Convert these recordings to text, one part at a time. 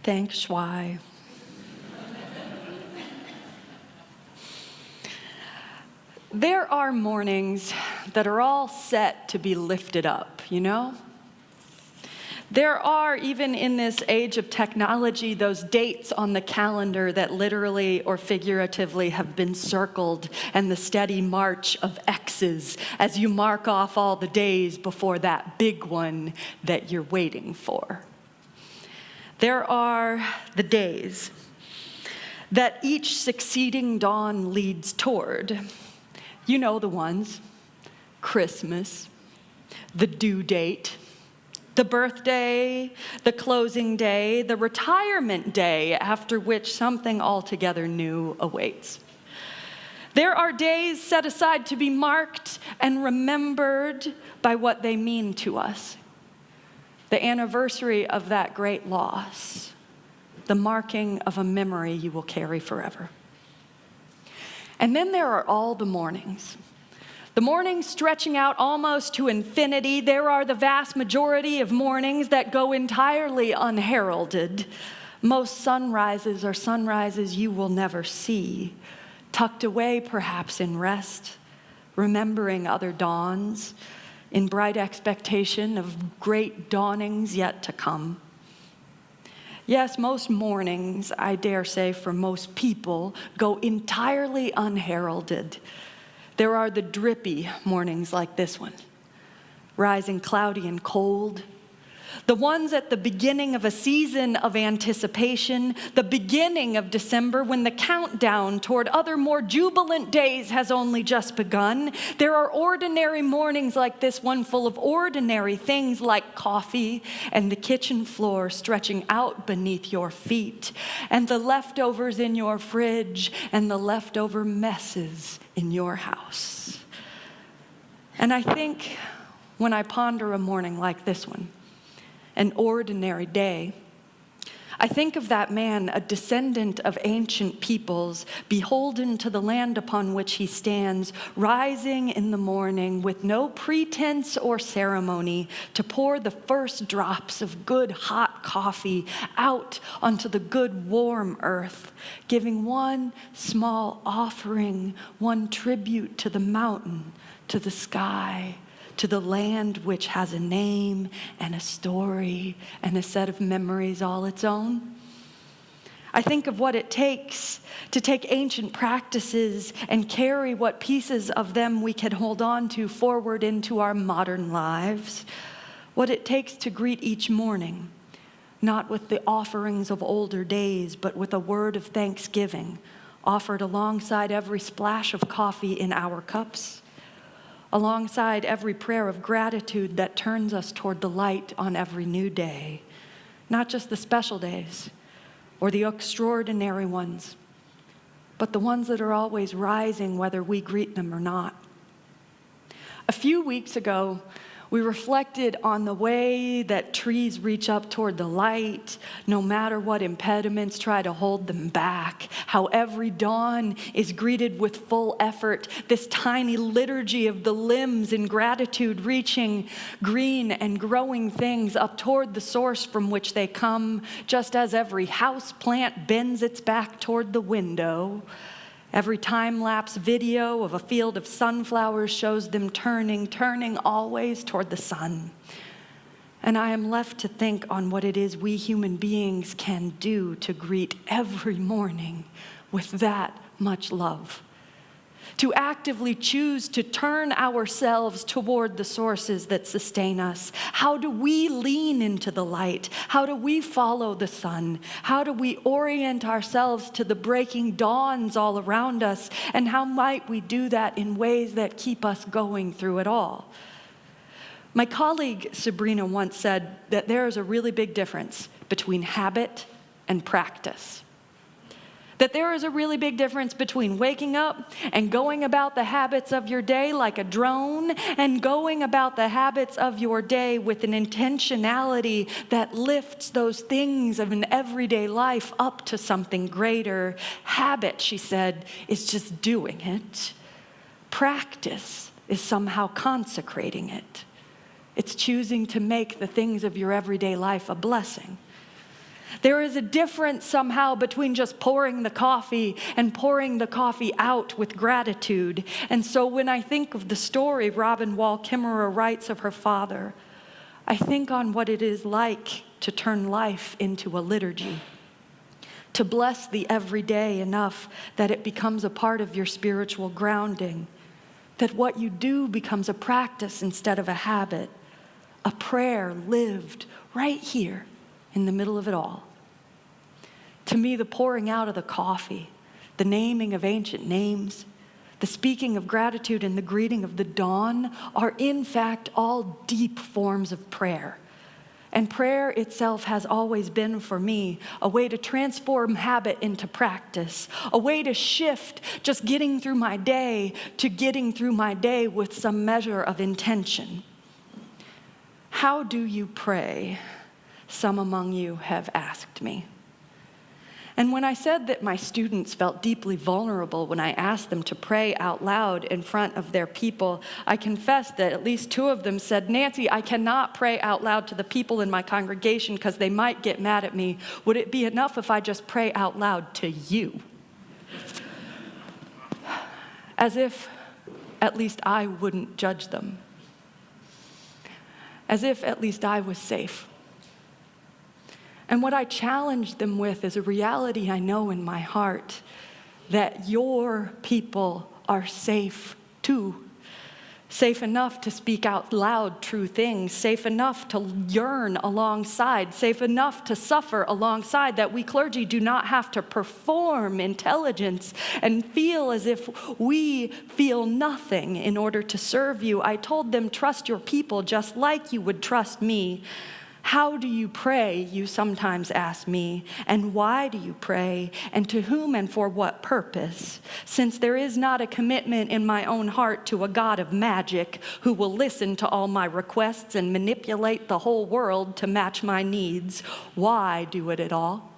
Thanks, Schwei. There are mornings that are all set to be lifted up, you know? There are, even in this age of technology, those dates on the calendar that literally or figuratively have been circled, and the steady march of X's as you mark off all the days before that big one that you're waiting for. There are the days that each succeeding dawn leads toward. You know the ones: Christmas, the due date, the birthday, the closing day, the retirement day, after which something altogether new awaits. There are days set aside to be marked and remembered by what they mean to us. The anniversary of that great loss, the marking of a memory you will carry forever. And then there are all the mornings. The mornings stretching out almost to infinity. There are the vast majority of mornings that go entirely unheralded. Most sunrises are sunrises you will never see, tucked away perhaps in rest, remembering other dawns, in bright expectation of great dawnings yet to come. Yes, most mornings, I dare say for most people, go entirely unheralded. There are the drippy mornings like this one, rising cloudy and cold. The ones at the beginning of a season of anticipation, the beginning of December when the countdown toward other more jubilant days has only just begun. There are ordinary mornings like this one full of ordinary things like coffee and the kitchen floor stretching out beneath your feet, and the leftovers in your fridge and the leftover messes in your house. And I think when I ponder a morning like this one, an ordinary day, I think of that man, a descendant of ancient peoples, beholden to the land upon which he stands, rising in the morning with no pretense or ceremony to pour the first drops of good hot coffee out onto the good warm earth, giving one small offering, one tribute to the mountain, to the sky, to the land which has a name and a story and a set of memories all its own. I think of what it takes to take ancient practices and carry what pieces of them we can hold on to forward into our modern lives. What it takes to greet each morning, not with the offerings of older days, but with a word of thanksgiving offered alongside every splash of coffee in our cups, alongside every prayer of gratitude that turns us toward the light on every new day, not just the special days or the extraordinary ones, but the ones that are always rising whether we greet them or not. A few weeks ago, we reflected on the way that trees reach up toward the light, no matter what impediments try to hold them back, how every dawn is greeted with full effort, this tiny liturgy of the limbs in gratitude reaching green and growing things up toward the source from which they come, just as every house plant bends its back toward the window. Every time-lapse video of a field of sunflowers shows them turning always toward the sun. And I am left to think on what it is we human beings can do to greet every morning with that much love. To actively choose to turn ourselves toward the sources that sustain us. How do we lean into the light? How do we follow the sun? How do we orient ourselves to the breaking dawns all around us? And how might we do that in ways that keep us going through it all? My colleague Sabrina once said that there is a really big difference between habit and practice. That there is a really big difference between waking up and going about the habits of your day like a drone and going about the habits of your day with an intentionality that lifts those things of an everyday life up to something greater. Habit, she said, is just doing it. Practice is somehow consecrating it. It's choosing to make the things of your everyday life a blessing. There is a difference somehow between just pouring the coffee and pouring the coffee out with gratitude. And so when I think of the story Robin Wall Kimmerer writes of her father, I think on what it is like to turn life into a liturgy, to bless the everyday enough that it becomes a part of your spiritual grounding, that what you do becomes a practice instead of a habit, a prayer lived right here in the middle of it all. To me, the pouring out of the coffee, the naming of ancient names, the speaking of gratitude and the greeting of the dawn are in fact all deep forms of prayer. And prayer itself has always been for me a way to transform habit into practice, a way to shift just getting through my day to getting through my day with some measure of intention. How do you pray? Some among you have asked me. And when I said that my students felt deeply vulnerable when I asked them to pray out loud in front of their people, I confessed that at least 2 of them said, "Nancy, I cannot pray out loud to the people in my congregation because they might get mad at me. Would it be enough if I just pray out loud to you?" As if at least I wouldn't judge them. As if at least I was safe. And what I challenged them with is a reality I know in my heart, that your people are safe too. Safe enough to speak out loud true things, safe enough to yearn alongside, safe enough to suffer alongside, that we clergy do not have to perform intelligence and feel as if we feel nothing in order to serve you. I told them, trust your people just like you would trust me. How do you pray, you sometimes ask me, and why do you pray, and to whom and for what purpose? Since there is not a commitment in my own heart to a God of magic who will listen to all my requests and manipulate the whole world to match my needs, why do it at all?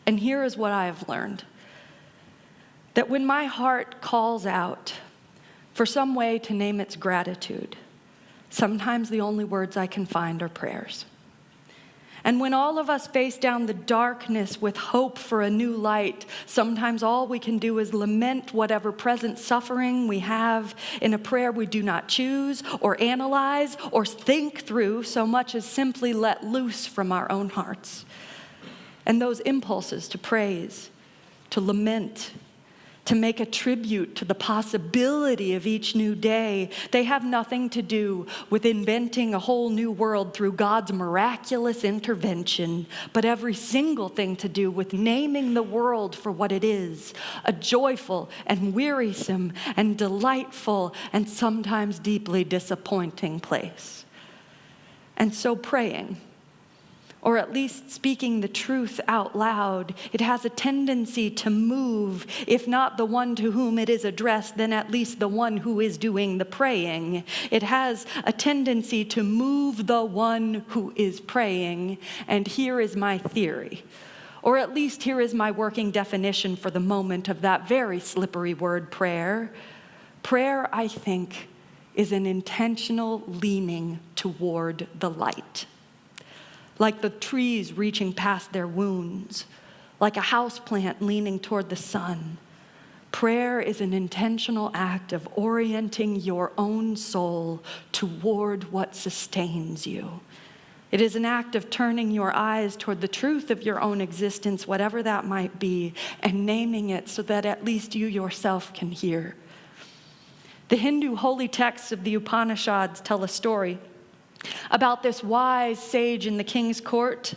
And here is what I have learned. That when my heart calls out for some way to name its gratitude, sometimes the only words I can find are prayers. And when all of us face down the darkness with hope for a new light, sometimes all we can do is lament whatever present suffering we have in a prayer we do not choose or analyze or think through, so much as simply let loose from our own hearts. And those impulses to praise, to lament, to make a tribute to the possibility of each new day, they have nothing to do with inventing a whole new world through God's miraculous intervention, but every single thing to do with naming the world for what it is, a joyful and wearisome and delightful and sometimes deeply disappointing place. And so praying, or at least speaking the truth out loud, it has a tendency to move, if not the one to whom it is addressed, then at least the one who is doing the praying. It has a tendency to move the one who is praying, and here is my theory. Or at least here is my working definition for the moment of that very slippery word, prayer. Prayer, I think, is an intentional leaning toward the light. Like the trees reaching past their wounds, like a houseplant leaning toward the sun. Prayer is an intentional act of orienting your own soul toward what sustains you. It is an act of turning your eyes toward the truth of your own existence, whatever that might be, and naming it so that at least you yourself can hear. The Hindu holy texts of the Upanishads tell a story about this wise sage in the king's court.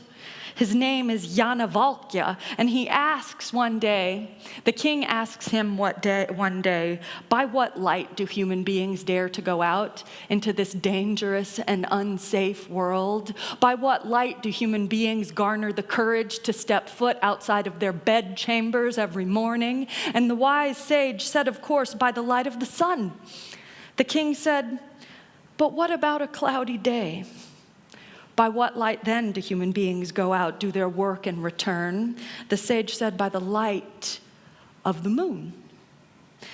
His name is Yajnavalkya, and he asks one day, the king asks him one day, by what light do human beings dare to go out into this dangerous and unsafe world? By what light do human beings garner the courage to step foot outside of their bed chambers every morning? And the wise sage said, of course, by the light of the sun. The king said, but what about a cloudy day? By what light then do human beings go out, do their work and return? The sage said, by the light of the moon.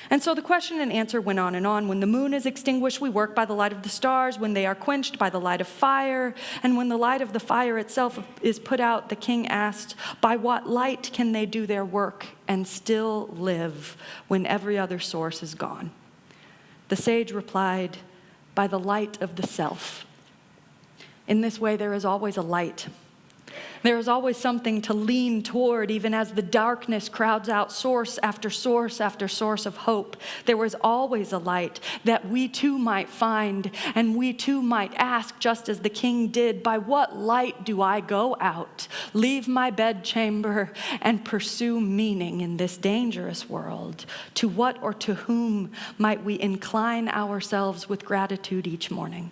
And so the question and answer went on and on. When the moon is extinguished, we work by the light of the stars. When they are quenched, by the light of fire. And when the light of the fire itself is put out, the king asked, by what light can they do their work and still live when every other source is gone? The sage replied, by the light of the self. In this way, there is always a light. There is always something to lean toward, even as the darkness crowds out source after source after source of hope. There is always a light that we too might find, and we too might ask, just as the king did, by what light do I go out, leave my bedchamber, and pursue meaning in this dangerous world? To what or to whom might we incline ourselves with gratitude each morning?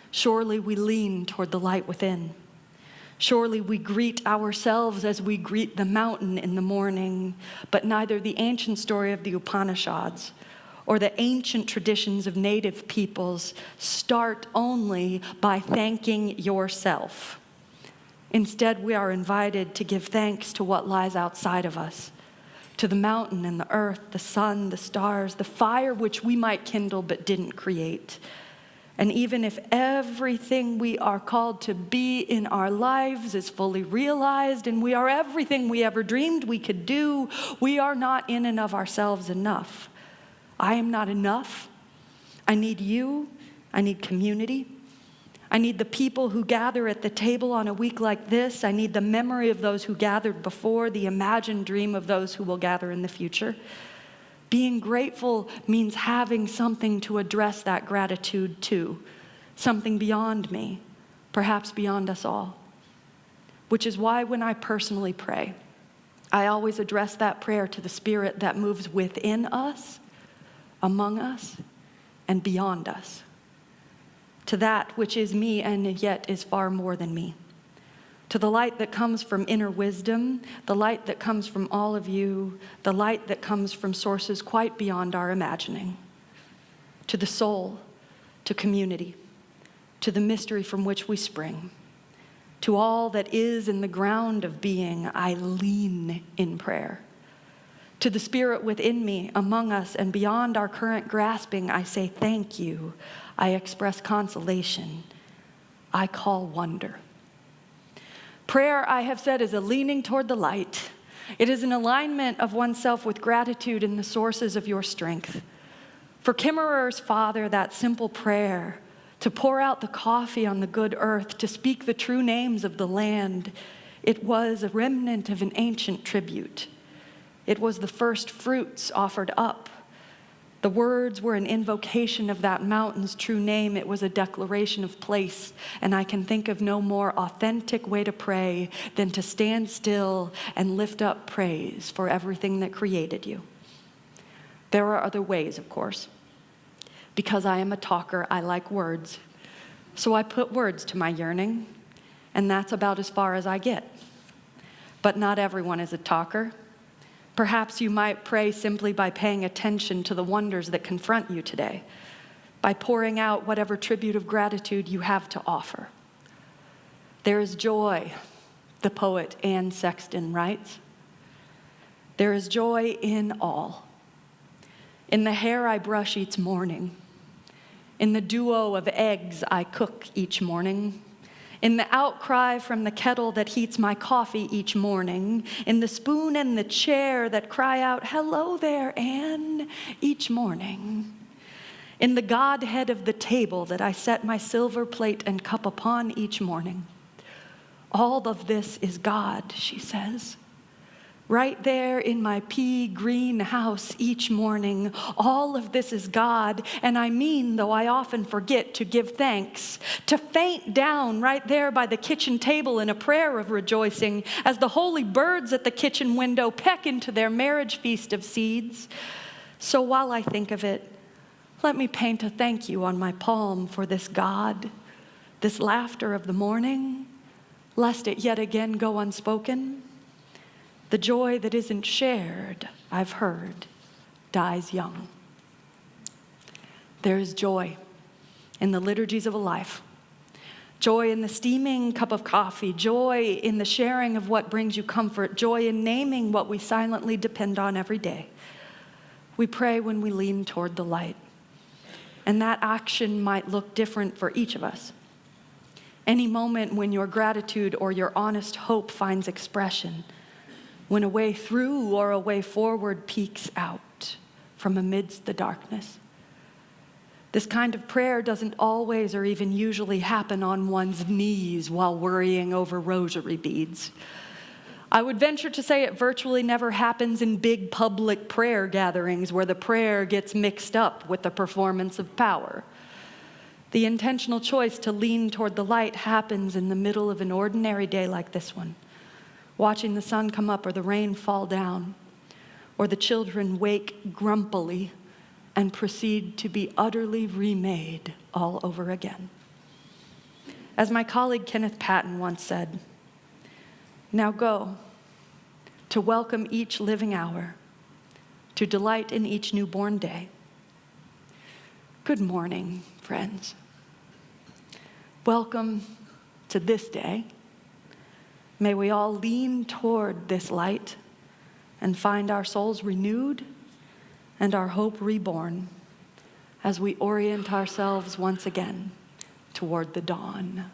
Surely we lean toward the light within. Surely we greet ourselves as we greet the mountain in the morning, but neither the ancient story of the Upanishads or the ancient traditions of native peoples start only by thanking yourself. Instead, we are invited to give thanks to what lies outside of us, to the mountain and the earth, the sun, the stars, the fire which we might kindle but didn't create. And even if everything we are called to be in our lives is fully realized and we are everything we ever dreamed we could do, we are not in and of ourselves enough. I am not enough. I need you. I need community. I need the people who gather at the table on a week like this. I need the memory of those who gathered before, the imagined dream of those who will gather in the future. Being grateful means having something to address that gratitude to, something beyond me, perhaps beyond us all. Which is why when I personally pray, I always address that prayer to the Spirit that moves within us, among us, and beyond us. To that which is me and yet is far more than me. To the light that comes from inner wisdom, the light that comes from all of you, the light that comes from sources quite beyond our imagining. To the soul, to community, to the mystery from which we spring. To all that is in the ground of being, I lean in prayer. To the Spirit within me, among us, and beyond our current grasping, I say thank you. I express consolation. I call wonder. Prayer, I have said, is a leaning toward the light. It is an alignment of oneself with gratitude in the sources of your strength. For Kimmerer's father, that simple prayer, to pour out the coffee on the good earth, to speak the true names of the land, it was a remnant of an ancient tribute. It was the first fruits offered up. The words were an invocation of that mountain's true name. It was a declaration of place. And I can think of no more authentic way to pray than to stand still and lift up praise for everything that created you. There are other ways, of course. Because I am a talker, I like words. So I put words to my yearning, and that's about as far as I get. But not everyone is a talker. Perhaps you might pray simply by paying attention to the wonders that confront you today, by pouring out whatever tribute of gratitude you have to offer. There is joy, the poet Anne Sexton writes. There is joy in all. In the hair I brush each morning, in the duo of eggs I cook each morning, in the outcry from the kettle that heats my coffee each morning, in the spoon and the chair that cry out, hello there, Anne, each morning, in the Godhead of the table that I set my silver plate and cup upon each morning. All of this is God, she says. Right there in my pea green house each morning, all of this is God, and I mean, though I often forget to give thanks, to faint down right there by the kitchen table in a prayer of rejoicing as the holy birds at the kitchen window peck into their marriage feast of seeds. So while I think of it, let me paint a thank you on my palm for this God, this laughter of the morning, lest it yet again go unspoken. The joy that isn't shared, I've heard, dies young. There is joy in the liturgies of a life. Joy in the steaming cup of coffee. Joy in the sharing of what brings you comfort. Joy in naming what we silently depend on every day. We pray when we lean toward the light. And that action might look different for each of us. Any moment when your gratitude or your honest hope finds expression, when a way through or a way forward peeks out from amidst the darkness. This kind of prayer doesn't always or even usually happen on one's knees while worrying over rosary beads. I would venture to say it virtually never happens in big public prayer gatherings where the prayer gets mixed up with the performance of power. The intentional choice to lean toward the light happens in the middle of an ordinary day like this one, watching the sun come up or the rain fall down, or the children wake grumpily and proceed to be utterly remade all over again. As my colleague Kenneth Patton once said, "Now go, to welcome each living hour, to delight in each newborn day." Good morning, friends. Welcome to this day. May we all lean toward this light and find our souls renewed and our hope reborn as we orient ourselves once again toward the dawn.